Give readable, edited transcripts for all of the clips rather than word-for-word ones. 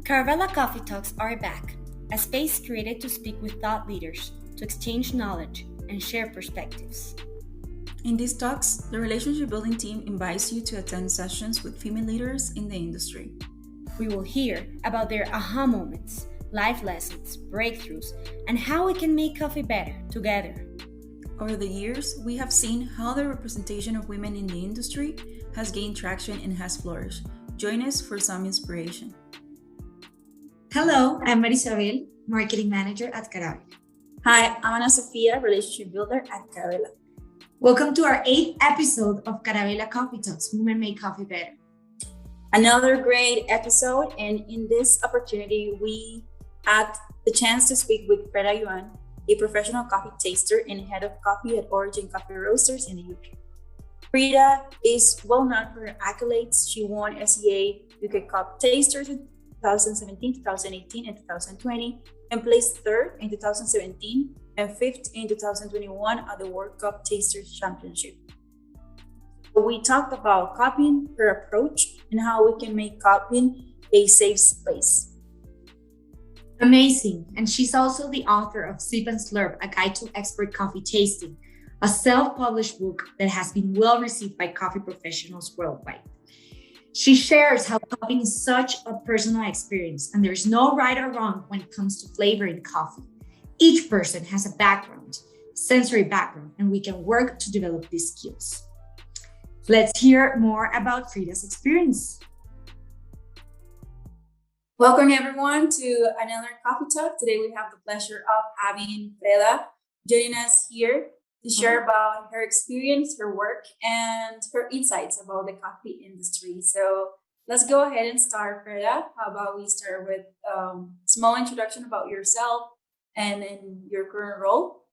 Caravella Coffee Talks are back, a space created to speak with thought leaders, to exchange knowledge, and share perspectives. In these talks, the relationship building team invites you to attend sessions with female leaders in the industry. We will hear about their aha moments, life lessons, breakthroughs, and how we can make coffee better together. Over the years, we have seen how the representation of women in the industry has gained traction and has flourished. Join us for some inspiration. Hello, I'm Isabel, Marketing Manager at Caravella. Hi, I'm Ana Sofía, Relationship Builder at Caravella. Welcome to our 8th episode of Caravella Coffee Talks, Women Make Coffee Better. Another great episode, and in this opportunity, we had the chance to speak with Freda Yuan, a professional coffee taster and head of coffee at Origin Coffee Roasters in the UK. Freda is well known for her accolades. She won SEA UK Cup Tasters in 2017, 2018, and 2020, and placed third in 2017 and fifth in 2021 at the World Cup Tasters Championship. We talked about copying, her approach, and how we can make copying a safe space. Amazing. And she's also the author of Sip and Slurp, A Guide to Expert Coffee Tasting, a self-published book that has been well received by coffee professionals worldwide. She shares how copying is such a personal experience, and there's no right or wrong when it comes to flavoring coffee. Each person has a background, sensory background, and we can work to develop these skills. Let's hear more about Freda's experience. Welcome everyone to another coffee talk. Today we have the pleasure of having Freda joining us here to share about her experience, her work, and her insights about the coffee industry. So let's go ahead and start, Freda. How about we start with a small introduction about yourself and in your current role?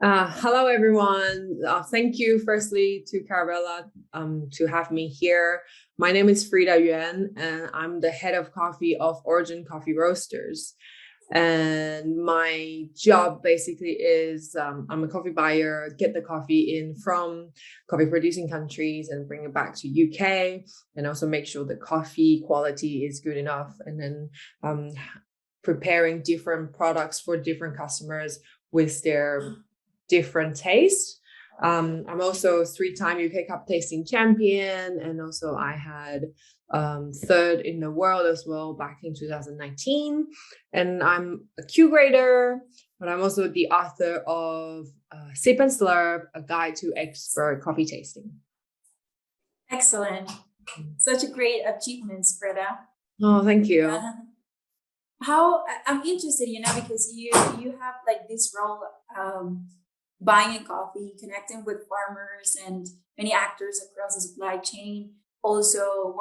Hello, everyone. Thank you, firstly, to Caravella to have me here. My name is Freda Yuan, and I'm the head of coffee of Origin Coffee Roasters. And my job basically is I'm a coffee buyer, get the coffee in from coffee producing countries and bring it back to UK, and also make sure the coffee quality is good enough. And then preparing different products for different customers with their different taste. I'm also 3-time UK Cup tasting champion, and also I had third in the world as well back in 2019. And I'm a Q grader, but I'm also the author of Sip and Slurp, A Guide to Expert Coffee Tasting. Excellent. Such a great achievement, Freda. Oh, thank you. How I'm interested, because you have like this role buying a coffee, connecting with farmers and many actors across the supply chain, also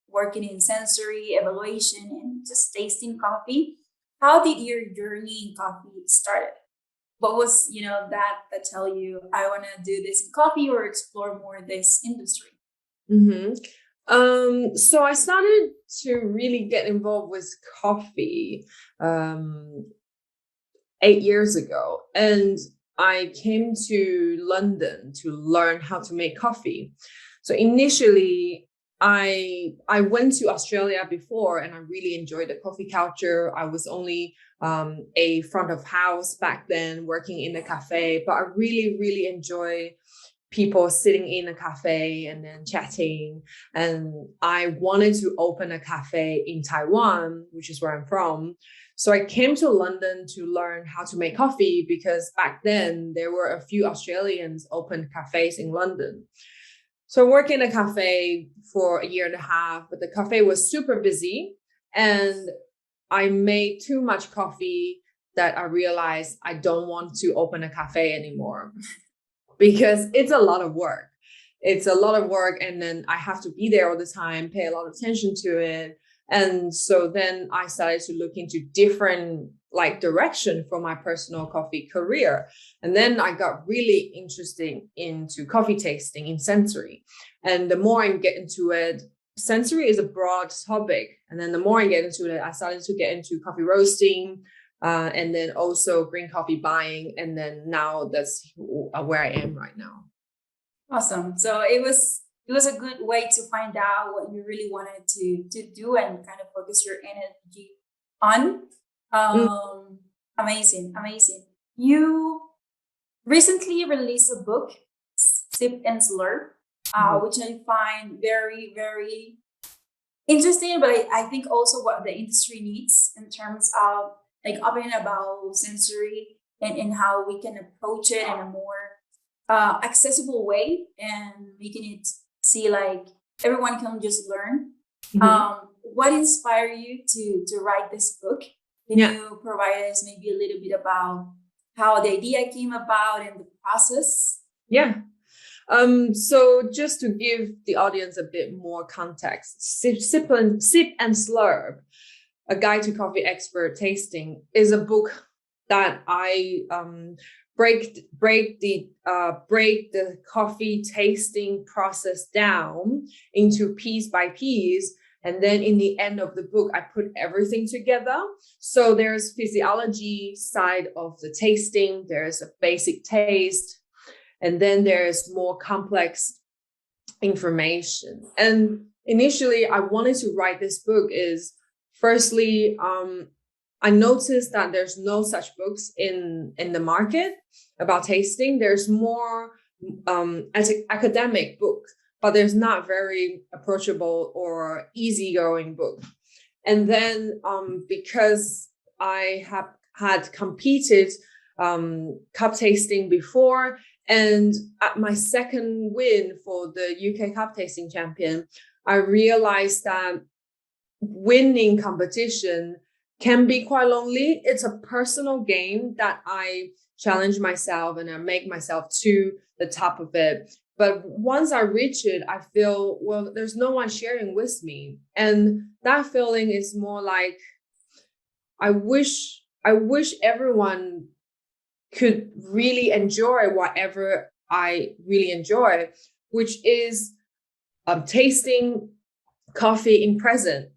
working in sensory evaluation and just tasting coffee. How did your journey in coffee start? What was that tell you I want to do this in coffee or explore more this industry? So I started to really get involved with coffee 8 years ago, and I came to London to learn how to make coffee. So initially, I went to Australia before, and I really enjoyed the coffee culture. I was only a front of house back then, working in a cafe, but I really, really enjoy people sitting in a cafe and then chatting. And I wanted to open a cafe in Taiwan, which is where I'm from. So I came to London to learn how to make coffee, because back then there were a few Australians opened cafes in London. So I worked in a cafe for 1.5 years, but the cafe was super busy, and I made too much coffee that I realized I don't want to open a cafe anymore because it's a lot of work. It's a lot of work, and then I have to be there all the time, pay a lot of attention to it. And so then I started to look into different direction for my personal coffee career. And then I got really interested into coffee tasting in sensory. And the more I get into it, sensory is a broad topic. And then the more I get into it, I started to get into coffee roasting, and then also green coffee buying. And then now that's where I am right now. Awesome. So it was it was a good way to find out what you really wanted to do and kind of focus your energy on. Amazing, amazing. You recently released a book, Sip and Slurp, which I find very, very interesting, but I think also what the industry needs in terms of like opening about sensory and how we can approach it in a more accessible way and making it see like everyone can just learn. What inspired you to write this book? Can you provide us maybe a little bit about how the idea came about and the process? Yeah. So just to give the audience a bit more context, Sip and Slurp, A Guide to Coffee Expert Tasting, is a book that I break the coffee tasting process down into piece by piece. And then in the end of the book, I put everything together. So there's physiology side of the tasting, there's a basic taste, and then there's more complex information. And initially, I wanted to write this book is, firstly, I noticed that there's no such books in the market about tasting. There's more as an academic book, but there's not very approachable or easygoing book. And then because I have had competed cup tasting before, and at my second win for the UK Cup Tasting Champion, I realized that winning competition can be quite lonely. It's a personal game that I challenge myself and I make myself to the top of it. But once I reach it, I feel, well, there's no one sharing with me. And that feeling is more like, I wish everyone could really enjoy whatever I really enjoy, which is tasting coffee in present.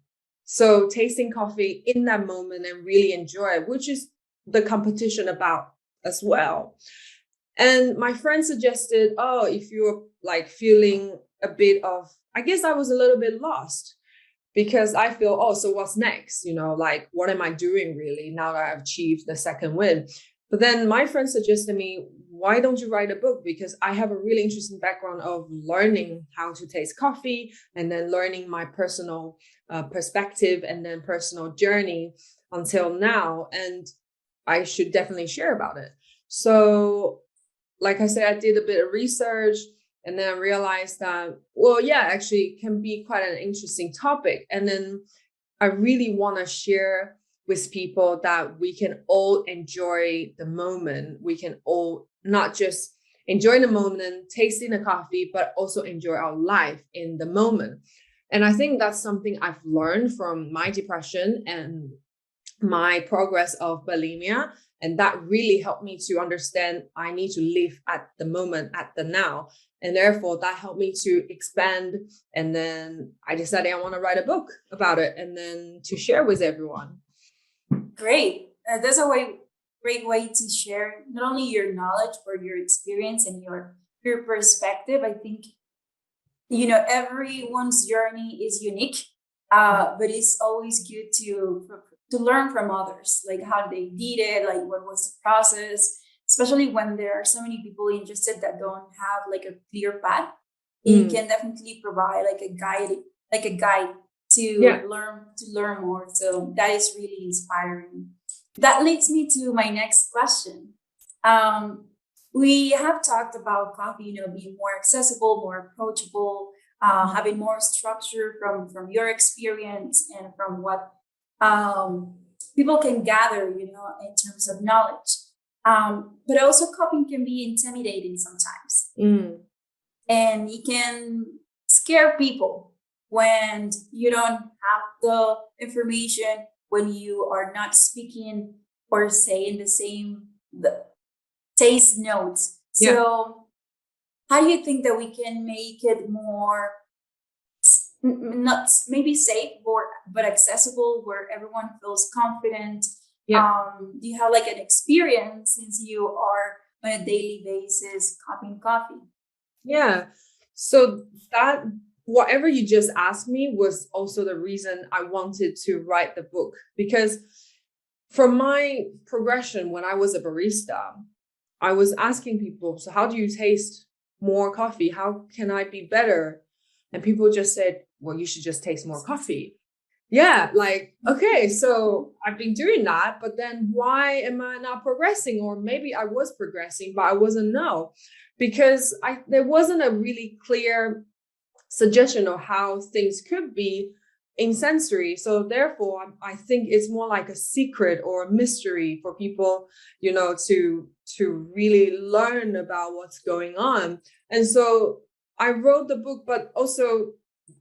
So tasting coffee in that moment and really enjoy it, which is the competition about as well. And my friend suggested, oh, if you're like feeling a bit of, I guess I was a little bit lost because I feel, oh, so what's next? You know, like, what am I doing really now that I've achieved the second win? But then my friend suggested me, why don't you write a book? Because I have a really interesting background of learning how to taste coffee and then learning my personal perspective and then personal journey until now. And I should definitely share about it. So, like I said, I did a bit of research and then I realized that, well, yeah, actually it can be quite an interesting topic. And then I really want to share with people that we can all enjoy the moment. We can all not just enjoy the moment, tasting the coffee, but also enjoy our life in the moment. And I think that's something I've learned from my depression and my progress of bulimia. And that really helped me to understand I need to live at the moment, at the now. And therefore that helped me to expand. And then I decided I want to write a book about it and then to share with everyone. Great. That's a great way to share not only your knowledge, but your experience and your perspective. I think, you know, everyone's journey is unique, but it's always good to learn from others, like how they did it, like what was the process, especially when there are so many people interested that don't have like a clear path. It can definitely provide like a guide to learn more. So that is really inspiring. That leads me to my next question. We have talked about coffee, you know, being more accessible, more approachable, having more structure from your experience and from what people can gather, you know, in terms of knowledge. But also copying can be intimidating sometimes. And it can scare people when you don't have the information, when you are not speaking or saying the taste notes. So how do you think that we can make it more not maybe safe but accessible, where everyone feels confident? Do you have like an experience since you are on a daily basis copying coffee? So that whatever you just asked me was also the reason I wanted to write the book, because from my progression when I was a barista, I was asking people, so how do you taste more coffee? How can I be better? And people just said, well, you should just taste more coffee. Yeah, like, okay, so I've been doing that, but then why am I not progressing? Or maybe I was progressing, but I wasn't know, because there wasn't a really clear suggestion of how things could be in sensory. So therefore, I think it's more like a secret or a mystery for people, to really learn about what's going on. And so I wrote the book, but also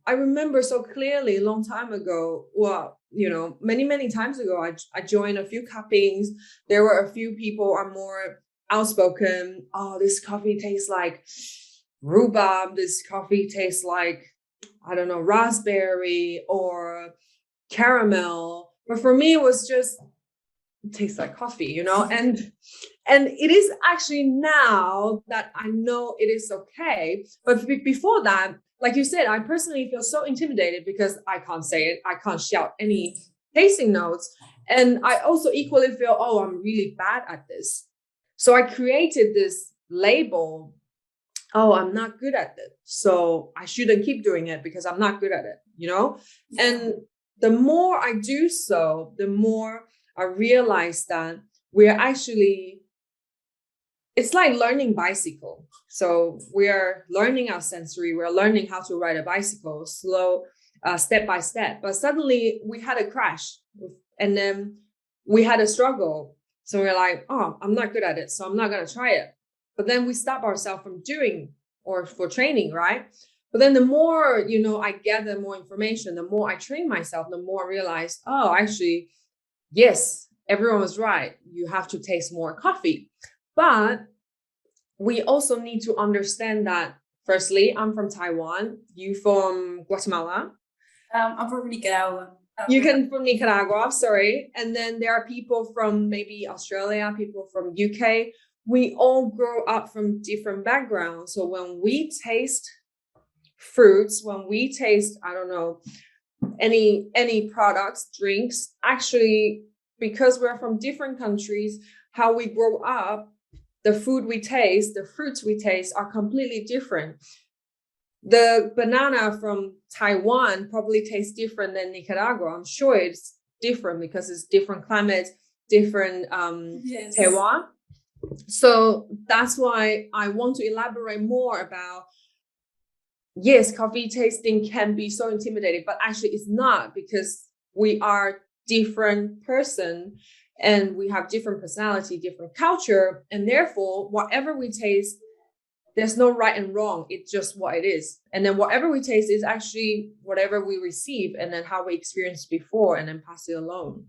I remember so clearly a long time ago, many, many times ago, I joined a few cuppings. There were a few people are more outspoken. Oh, this coffee tastes like rhubarb. This coffee tastes like, I don't know, raspberry or caramel. But for me, it was just, it tastes like coffee, and it is actually now that I know it is okay. But before that, like you said, I personally feel so intimidated because I can't say it. I can't shout any tasting notes. And I also equally feel, oh, I'm really bad at this. So I created this label. Oh, I'm not good at it, so I shouldn't keep doing it because I'm not good at it, And the more I do so, the more I realize that it's like learning bicycle. So we are learning our sensory, we're learning how to ride a bicycle slow, step by step. But suddenly we had a crash and then we had a struggle. So we're like, oh, I'm not good at it, so I'm not going to try it. But then we stop ourselves from doing or for training, right? But then the more, I gather more information, the more I train myself, the more I realize, oh, actually, yes, everyone was right. You have to taste more coffee. But we also need to understand that, firstly, I'm from Taiwan. You from Guatemala? I'm from Nicaragua. You can from Nicaragua, sorry. And then there are people from maybe Australia, people from UK. We all grow up from different backgrounds. So when we taste fruits, when we taste, I don't know, any products, drinks, actually, because we're from different countries, how we grow up, the food we taste, the fruits we taste are completely different. The banana from Taiwan probably tastes different than Nicaragua. I'm sure it's different because it's different climates, different terroir. So that's why I want to elaborate more about, yes, coffee tasting can be so intimidating, but actually it's not, because we are different person and we have different personality, different culture. And therefore, whatever we taste, there's no right and wrong. It's just what it is. And then whatever we taste is actually whatever we receive and then how we experienced before and then pass it along.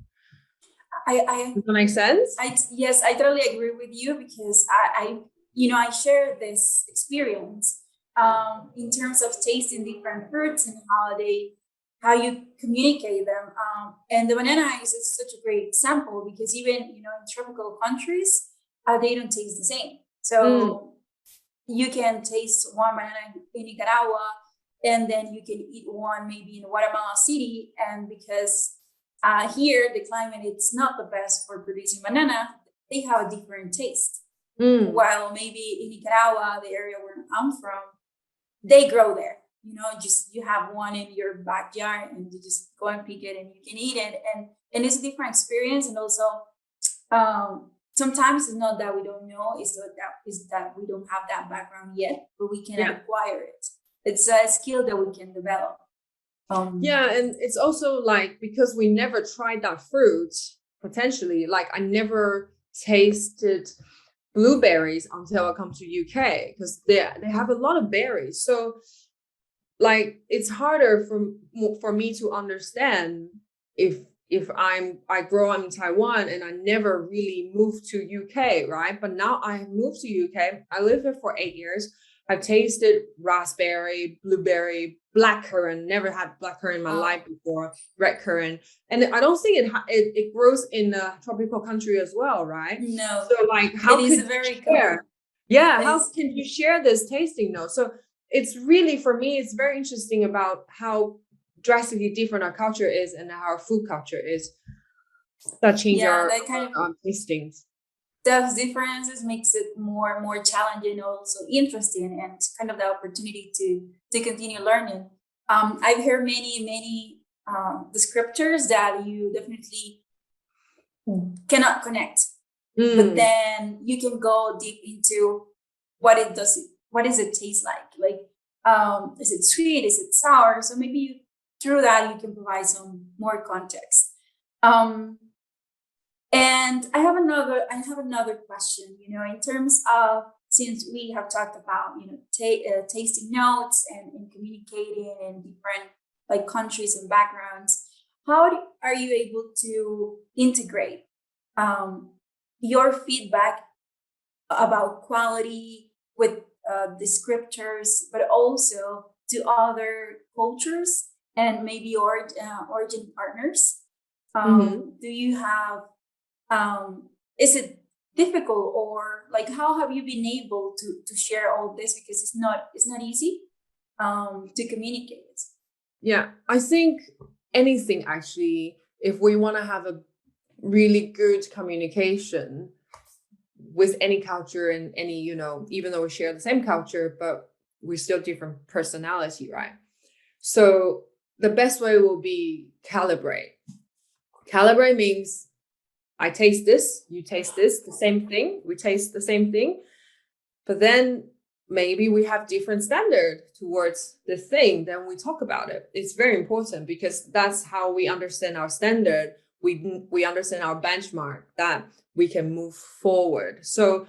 Does that make sense? Yes, I totally agree with you, because I share this experience in terms of tasting different fruits and how you communicate them. And the banana is such a great example, because even in tropical countries, they don't taste the same. So you can taste one banana in Nicaragua, and then you can eat one maybe in Guatemala City, and because here the climate it's not the best for producing banana, they have a different taste. While maybe in Nicaragua, the area where I'm from, they grow there. Just you have one in your backyard and you just go and pick it and you can eat it, and it's a different experience. And also sometimes it's not that we don't know, it's that we don't have that background yet, but we can acquire it. It's a skill that we can develop. And it's also like, because we never tried that fruit, potentially, like I never tasted blueberries until I come to UK, because they have a lot of berries. So like it's harder for me to understand if I grow up in Taiwan and I never really moved to UK, right? But now I have moved to UK. I lived here for 8 years. I've tasted raspberry, blueberry, blackcurrant. Never had blackcurrant in my life before. Red currant, and I don't think it grows in a tropical country as well, right? No. So like, how it could is very you share? cool. Yeah, how can you share this tasting note? So it's really, for me, it's very interesting about how drastically different our culture is and how our food culture is that change our tastings. Those differences makes it more challenging, also interesting, and kind of the opportunity to continue learning. I've heard many descriptors that you definitely cannot connect, but then you can go deep into what does it taste like is it sweet, is it sour? So maybe through that you can provide some more context. And I have another question, in terms of, since we have talked about, tasting notes and communicating in different like countries and backgrounds, are you able to integrate your feedback about quality with descriptors, but also to other cultures and maybe origin partners? Do you have is it difficult, or like how have you been able to share all this, because it's not easy to communicate? Yeah, I think anything, actually, if we want to have a really good communication with any culture and any, even though we share the same culture, but we're still different personality, right? So the best way will be calibrate. Calibrate means I taste this, you taste this, the same thing, we taste the same thing, but then maybe we have different standard towards the thing, then we talk about it. It's very important, because that's how we understand our standard. We understand our benchmark, that we can move forward. So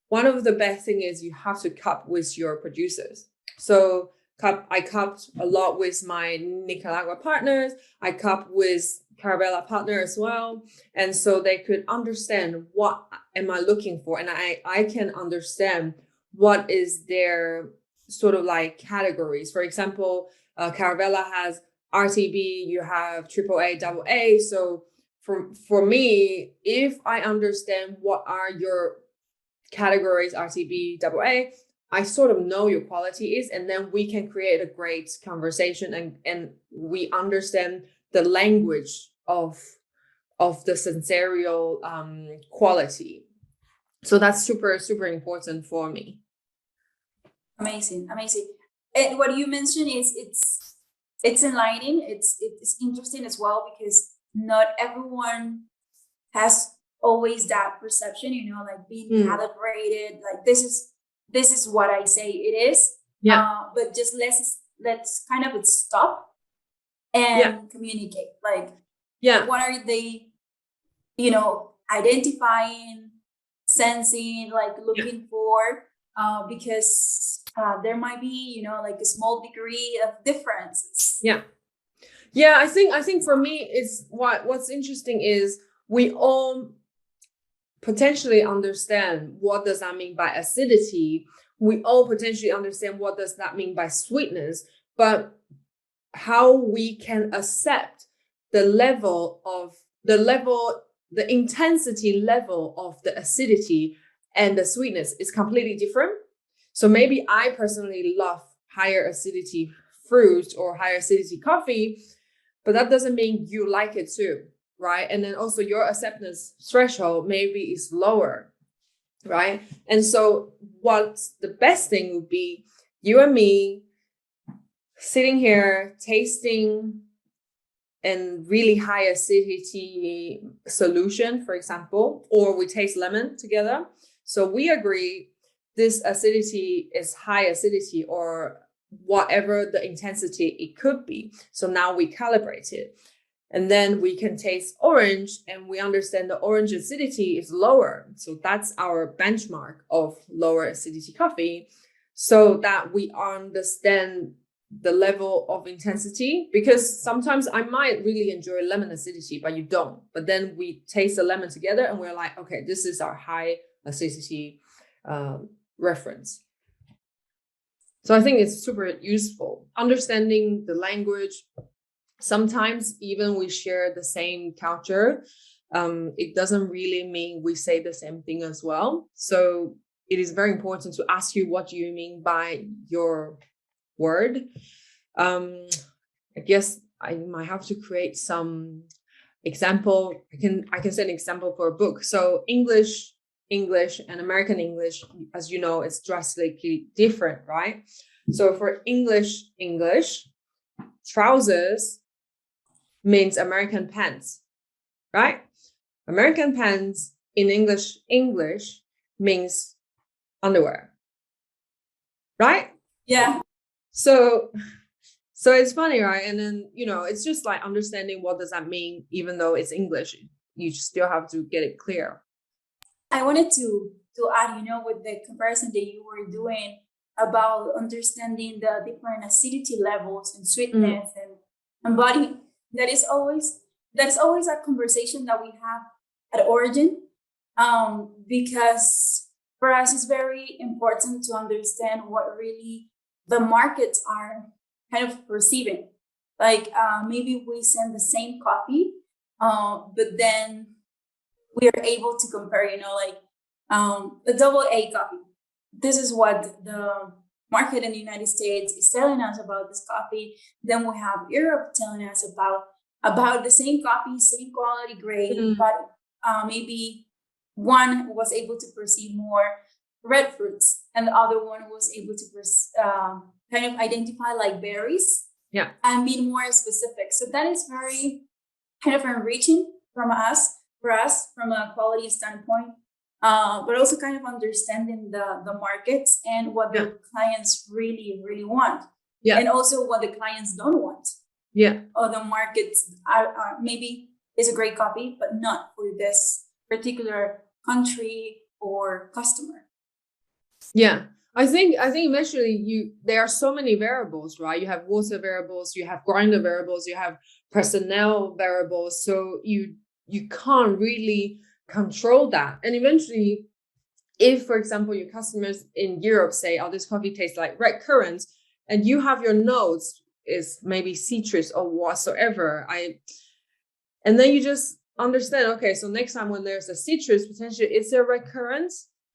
one of the best thing is you have to cup with your producers. So I cupped a lot with my Nicaragua partners. I cupped with Caravella partner as well. And so they could understand what am I looking for. And I can understand what is their sort of like categories. For example, Caravella has RTB, you have AAA, AA. So for me, if I understand what are your categories, RTB, AA, I sort of know your quality is, and then we can create a great conversation and we understand the language of the sensorial quality. So that's super, super important for me. Amazing. And what you mentioned is it's enlightening. It's interesting as well, because not everyone has always that perception, like being calibrated, like this is what I say it is. But just let's kind of stop and communicate. Like, what are they, identifying, sensing, like looking for? Because there might be, like a small degree of differences. Yeah, I think for me, is what's interesting is we all potentially understand what does that mean by acidity. We all potentially understand what does that mean by sweetness, but how we can accept the intensity level of the acidity and the sweetness is completely different. So maybe I personally love higher acidity fruit or higher acidity coffee, but that doesn't mean you like it too, right? And then also your acceptance threshold maybe is lower, right? And so what's the best thing would be you and me sitting here tasting and really high acidity solution, for example, or we taste lemon together. So we agree this acidity is high acidity or whatever the intensity it could be. So now we calibrate it. And then we can taste orange and we understand the orange acidity is lower. So that's our benchmark of lower acidity coffee, so that we understand the level of intensity, because sometimes I might really enjoy lemon acidity, but you don't. But then we taste the lemon together and we're like, okay, this is our high acidity reference. So I think it's super useful. Understanding the language. Sometimes even we share the same culture. It doesn't really mean we say the same thing as well. So it is very important to ask you what do you mean by your word. I guess I might have to create some example. I can say an example for a book. So English and American English, as you know, is drastically different, right? So for English, trousers means American pants, right? American pants in English means underwear, right? Yeah. So it's funny, right? And then, it's just like understanding what does that mean, even though it's English, you still have to get it clear. I wanted to add, with the comparison that you were doing about understanding the different acidity levels and sweetness and body, that is always a conversation that we have at origin, because for us it's very important to understand what really the markets are kind of perceiving. Like maybe we send the same copy, but then we are able to compare, the double A coffee. This is what the market in the United States is telling us about this coffee. Then we have Europe telling us about the same coffee, same quality grade, but maybe one was able to perceive more red fruits, and the other one was able to kind of identify like berries, and be more specific. So that is very kind of enriching for us from a quality standpoint, but also kind of understanding the markets and what the clients really, really want, and also what the clients don't want. Or the markets are maybe is a great copy, but not for this particular country or customer. I think eventually there are so many variables, right? You have water variables, you have grinder variables, you have personnel variables, so you can't really control that. And eventually, if, for example, your customers in Europe say, oh, this coffee tastes like red currants, and you have your notes is maybe citrus or whatsoever, and then you just understand, okay, so next time when there's a citrus, potentially it's a red currant.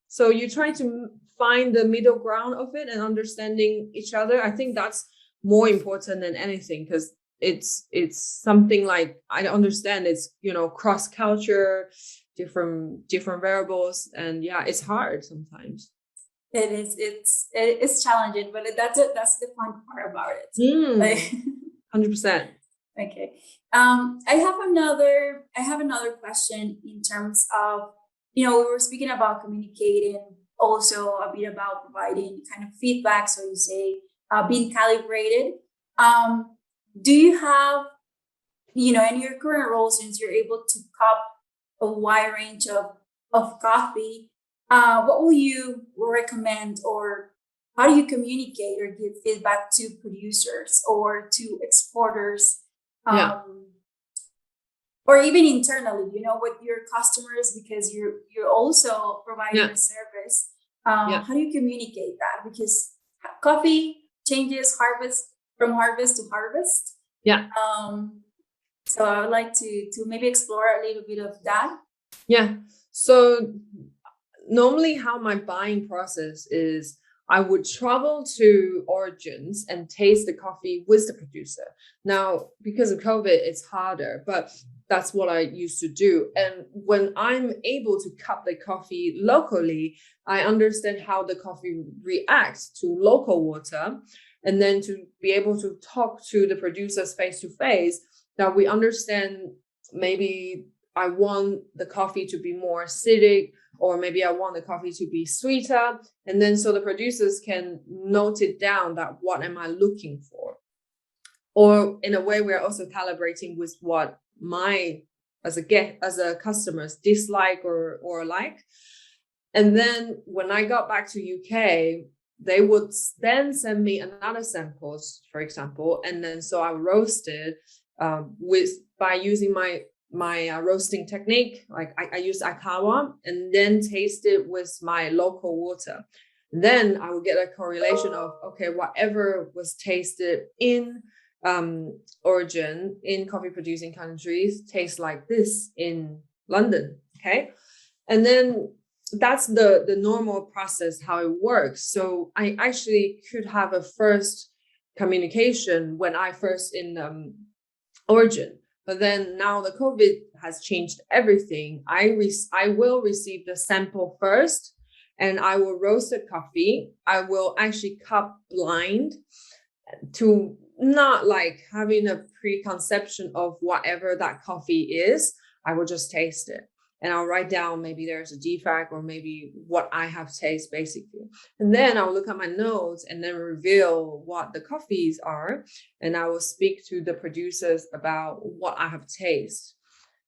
So you try to find the middle ground of it and understanding each other. I think that's more important than anything, because it's something like, I understand it's, cross culture, different variables, and it's hard sometimes. It is. It's challenging, but that's the fun part about it. 100%. Okay. I have another question in terms of, we were speaking about communicating, also a bit about providing kind of feedback. So you say being calibrated. Do you have, in your current role, since you're able to cup a wide range of coffee, what will you recommend, or how do you communicate or give feedback to producers or to exporters, or even internally, with your customers, because you're also providing a service. How do you communicate that? Because coffee changes from harvest to harvest. So I would like to maybe explore a little bit of that. So normally how my buying process is, I would travel to origins and taste the coffee with the producer. Now, because of COVID, it's harder, but that's what I used to do. And when I'm able to cup the coffee locally, I understand how the coffee reacts to local water. And then to be able to talk to the producers face to face, that we understand, maybe I want the coffee to be more acidic, or maybe I want the coffee to be sweeter. And then so the producers can note it down, that what am I looking for? Or in a way, we're also calibrating with what as a customers dislike or like. And then when I got back to UK, they would then send me another samples, for example. And then so I roasted by using my roasting technique. Like I use akawa, and then taste it with my local water. Then I will get a correlation of, okay, whatever was tasted in origin in coffee producing countries tastes like this in London. Okay. And then that's the normal process, how it works. So I actually could have a first communication when I first in Origin. But then now the COVID has changed everything. I will receive the sample first, and I will roast the coffee. I will actually cup blind to not like having a preconception of whatever that coffee is. I will just taste it. And I'll write down maybe there's a defect or maybe what I have tasted basically. And then I'll look at my notes and then reveal what the coffees are. And I will speak to the producers about what I have tasted.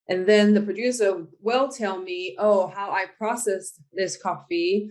And then the producer will tell me, oh, how I processed this coffee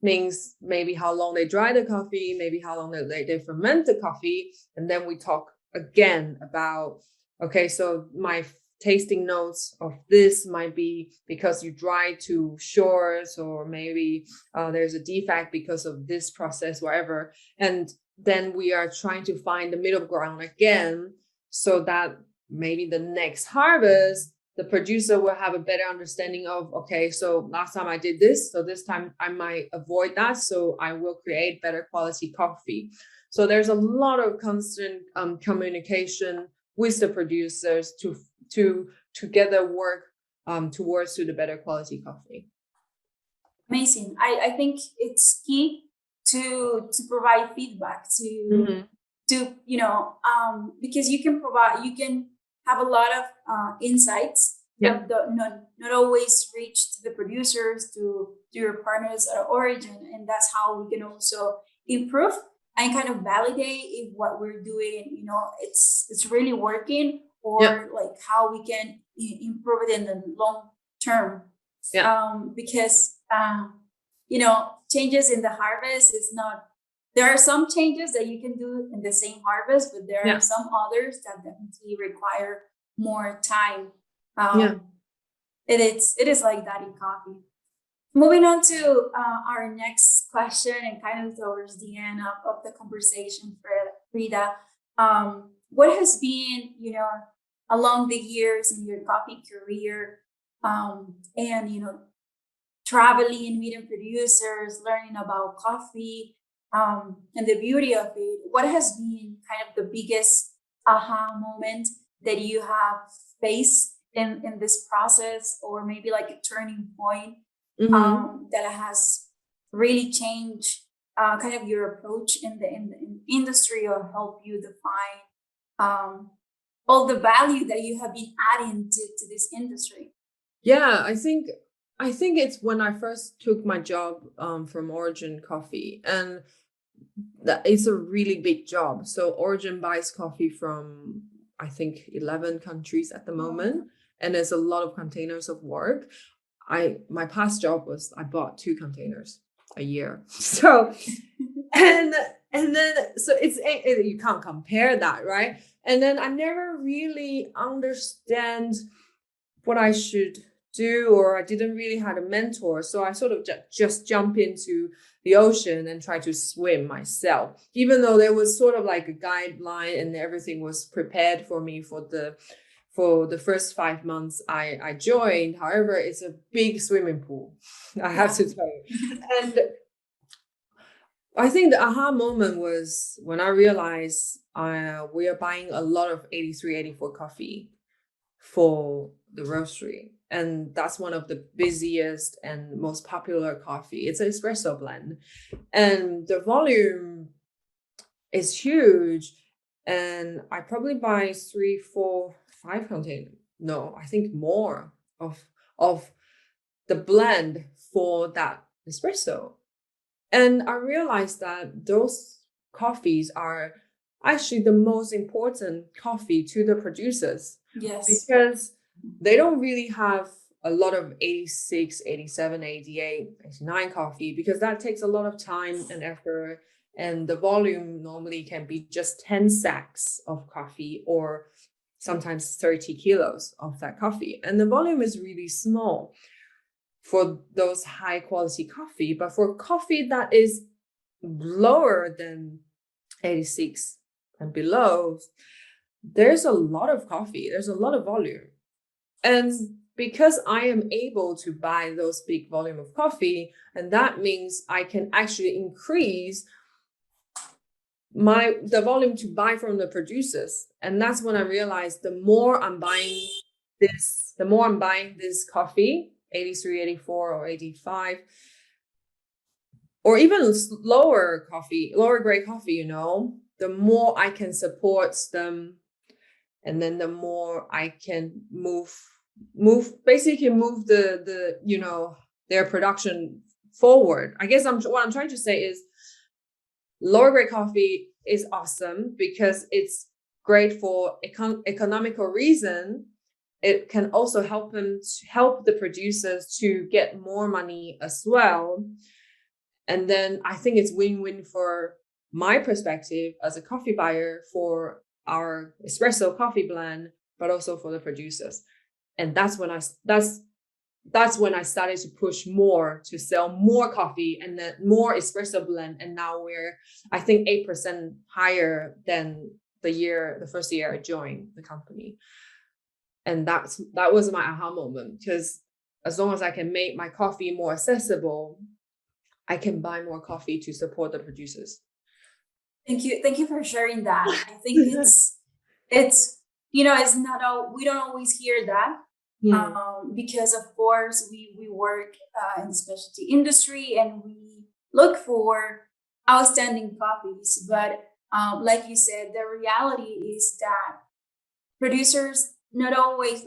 means maybe how long they dry the coffee, maybe how long they ferment the coffee. And then we talk again about, okay, so my tasting notes of this might be because you dry too short, or maybe there's a defect because of this process, whatever. And then we are trying to find the middle ground again, so that maybe the next harvest, the producer will have a better understanding of, okay, so last time I did this, so this time I might avoid that. So I will create better quality coffee. So there's a lot of constant communication with the producers to together work towards to the better quality coffee. Amazing. I think it's key to provide feedback to because you can have a lot of insights that not always reach to the producers, to your partners at Origin, and that's how we can also improve and kind of validate if what we're doing, it's really working, or like how we can improve it in the long term. Because changes in the harvest is not. There are some changes that you can do in the same harvest, but there are some others that definitely require more time. It is like that in coffee. Moving on to our next question, and kind of towards the end of the conversation, Freda, what has been, along the years in your coffee career, and traveling, meeting producers, learning about coffee, and the beauty of it, what has been kind of the biggest aha moment that you have faced in this process, or maybe like a turning point that has really changed kind of your approach in the industry, or help you define all the value that you have been adding to this industry? Yeah, I think it's when I first took my job from Origin Coffee, and that it's a really big job. So Origin buys coffee from, I think, 11 countries at the moment, and there's a lot of containers of work. My past job was I bought 2 containers a year. So and then so you can't compare that, right? And then I never really understand what I should do, or I didn't really have a mentor. So I sort of just jump into the ocean and try to swim myself, even though there was sort of like a guideline and everything was prepared for me for the first 5 months I joined. However, it's a big swimming pool, I have to tell you. And I think the aha moment was when I realized we are buying a lot of 83, 84 coffee for the roastery. And that's one of the busiest and most popular coffee. It's an espresso blend. And the volume is huge. And I probably buy 3, 4, 5 containers. No, I think more of the blend for that espresso. And I realized that those coffees are actually the most important coffee to the producers. Yes. Because they don't really have a lot of 86, 87, 88, 89 coffee, because that takes a lot of time and effort. And the volume normally can be just 10 sacks of coffee, or sometimes 30 kilos of that coffee. And the volume is really small for those high quality coffee. But for coffee that is lower than 86 and below, there's a lot of coffee, there's a lot of volume. And because I am able to buy those big volume of coffee, and that means I can actually increase the volume to buy from the producers. And that's when I realized the more I'm buying this coffee, 83, 84, or 85, or even lower grade coffee, the more I can support them, and then the more I can move the their production forward. I guess what I'm trying to say is lower grade coffee is awesome because it's great for economical reason. It can also help the producers to get more money as well. And then I think it's win-win for my perspective as a coffee buyer for our espresso coffee blend, but also for the producers. And that's when I started to push more to sell more coffee and then more espresso blend. And now we're, I think, 8% higher than the first year I joined the company. And that was my aha moment, because as long as I can make my coffee more accessible, I can buy more coffee to support the producers. Thank you for sharing that. I think it's not all, we don't always hear that. Because of course we work in the specialty industry and we look for outstanding coffees, but like you said, the reality is that producers not always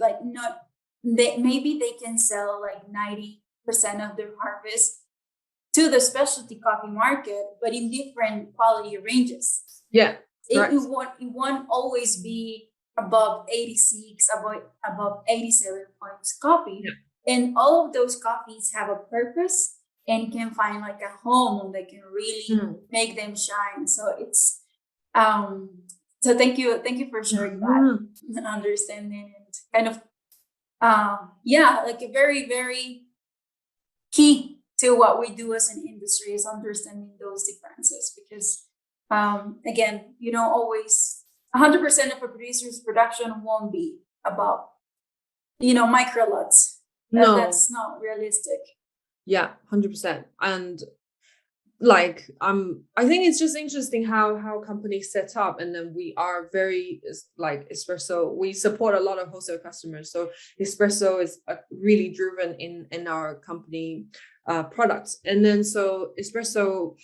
maybe they can sell like 90% of their harvest to the specialty coffee market, but in different quality ranges. Yeah, it won't always be above 86, above 87 points coffee. Yeah. And all of those coffees have a purpose and can find like a home that can really make them shine. So it's so thank you for sharing that and understanding and kind of like a very, very key to what we do as an industry is understanding those differences, because again, always 100% of a producer's production won't be about, micro lots. No, that's not realistic. Yeah, 100%. And I think it's just interesting how companies set up, and then we are very espresso. We support a lot of wholesale customers, so espresso is really driven in our company products, and then so espresso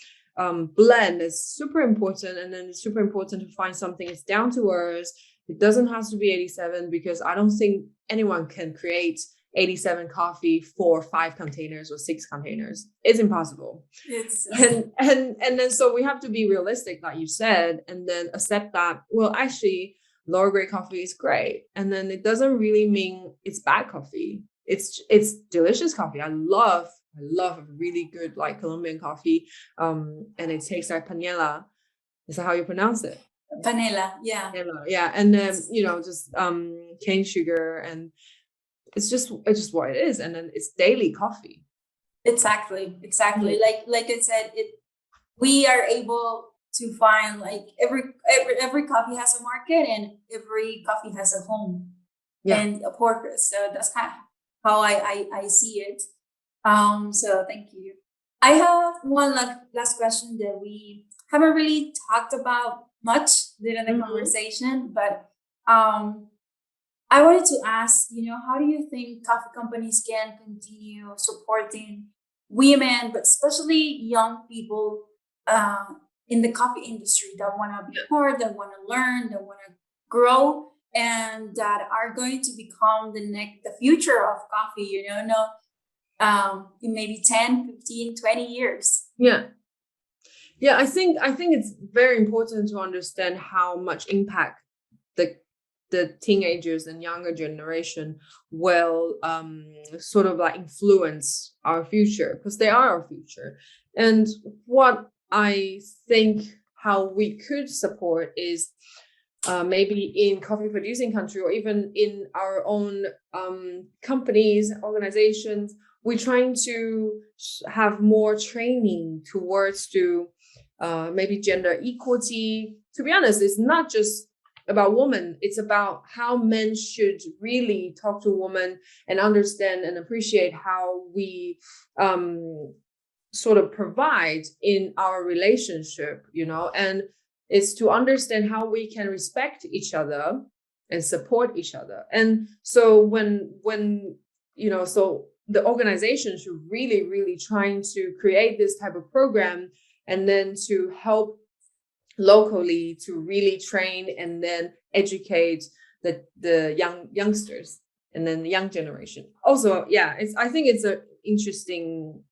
blend is super important, and then it's super important to find something that's down to earth. It doesn't have to be 87, because I don't think anyone can create 87 coffee for 5 containers or 6 containers. It's impossible. And then so we have to be realistic, like you said, and then accept that, well, actually lower grade coffee is great, and then it doesn't really mean it's bad coffee. It's delicious coffee. I love a really good Colombian coffee, and it tastes like panela. Is that how you pronounce it? Panela, yeah. Panela, yeah. And then just cane sugar, and it's just what it is. And then it's daily coffee. Exactly. Like I said, we are able to find every coffee has a market, and every coffee has a home and a purpose. So that's kind of how I see it. So thank you. I have one last question that we haven't really talked about much during the conversation, but I wanted to ask, how do you think coffee companies can continue supporting women, but especially young people in the coffee industry that want to be part, that want to learn, that want to grow, and that are going to become the future of coffee, in maybe 10, 15, 20 years? I think it's very important to understand how much impact the teenagers and younger generation will sort of influence our future, because they are our future. And what I think how we could support is maybe in coffee producing country, or even in our own companies, organizations, we're trying to have more training towards maybe gender equality. To be honest, it's not just about women, it's about how men should really talk to women and understand and appreciate how we sort of provide in our relationship, and is to understand how we can respect each other and support each other. And so when so the organization should really trying to create this type of program, and then to help locally to really train and then educate the youngsters and then the young generation. Also, I think it's an interesting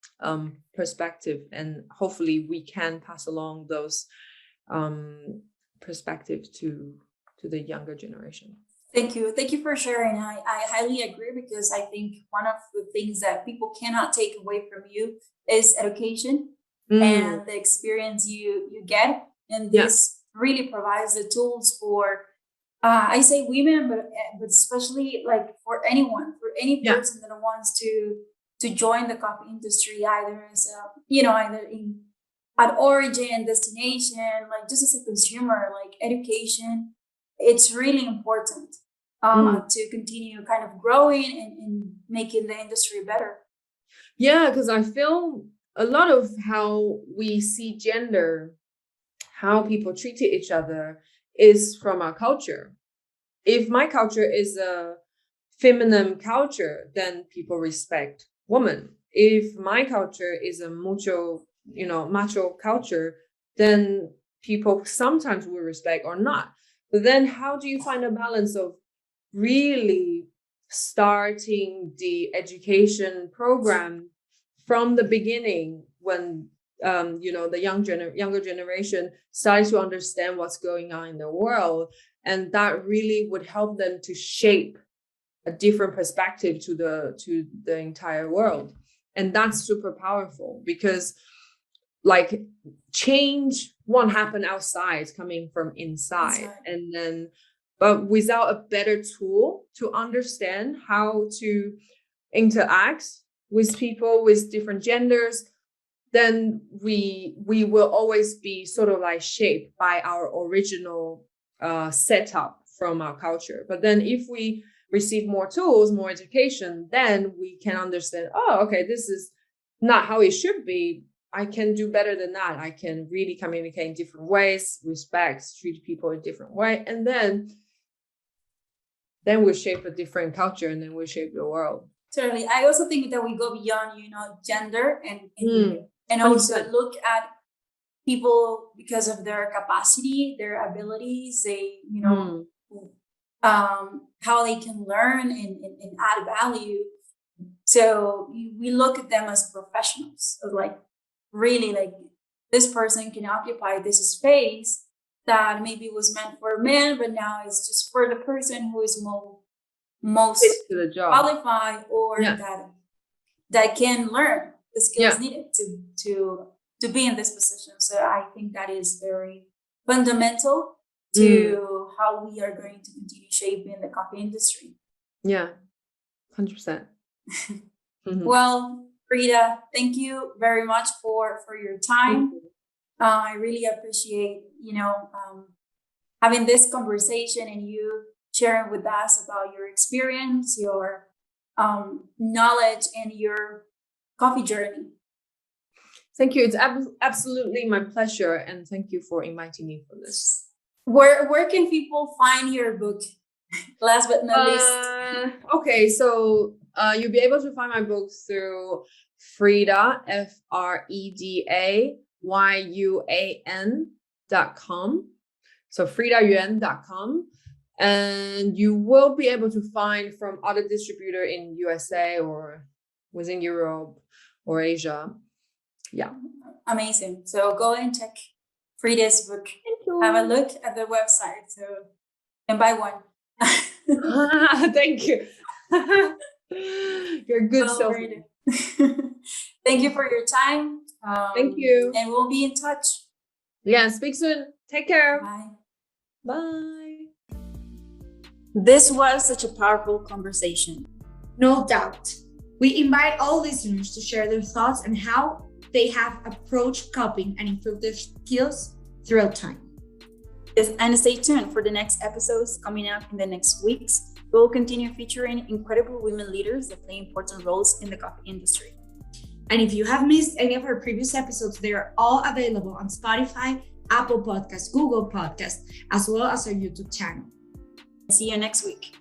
perspective, and hopefully we can pass along those perspectives to the younger generation. Thank you for sharing. I highly agree, because I think one of the things that people cannot take away from you is education and the experience you get, and this really provides the tools for I say women, but especially like for anyone, for any person that wants to join the coffee industry, either as at origin, destination, like just as a consumer, like education, it's really important to continue kind of growing and making the industry better. Yeah, because I feel a lot of how we see gender, how people treat each other, is from our culture. If my culture is a feminine culture, then people respect women. If my culture is a macho culture, then people sometimes will respect or not. But then how do you find a balance of really starting the education program from the beginning, when the younger generation starts to understand what's going on in the world, and that really would help them to shape a different perspective to the entire world. And that's super powerful, because like change won't happen outside, it's coming from inside. And then, but without a better tool to understand how to interact with people with different genders, then we will always be sort of like shaped by our original setup from our culture. But then if we receive more tools, more education, then we can understand, oh, okay, this is not how it should be. I can do better than that. I can really communicate in different ways, respect, treat people in different way. And then we'll shape a different culture, and then we'll shape the world. Certainly. I also think that we go beyond, gender and also look at people because of their capacity, their abilities, they, how they can learn and add value. So we look at them as professionals, of like, really, like, this person can occupy this space that maybe was meant for men, but now it's just for the person who is most qualified, or that can learn the skills needed to be in this position. So I think that is very fundamental to how we are going to continue shaping the coffee industry. Yeah, 100%. Well, Freda, thank you very much for your time. I really appreciate, having this conversation and you sharing with us about your experience, your knowledge, and your coffee journey. Thank you. It's absolutely my pleasure. And thank you for inviting me for this. Where can people find your book? Last but not least. Okay, so you'll be able to find my book through Freda, FredaYuan.com. So FredaYuan.com. And you will be able to find from other distributor in USA or within Europe or Asia. Yeah. Amazing. So go and check Freda's book. Have a look at the website. And buy one. Thank you. You're a good self. Thank you for your time. Thank you. And we'll be in touch. Yeah, speak soon. Take care. Bye. Bye. This was such a powerful conversation. No doubt. We invite all listeners to share their thoughts on how they have approached copying and improved their skills throughout time. Yes, and stay tuned for the next episodes coming up in the next weeks. We will continue featuring incredible women leaders that play important roles in the coffee industry. And if you have missed any of our previous episodes, they are all available on Spotify, Apple Podcasts, Google Podcasts, as well as our YouTube channel. See you next week.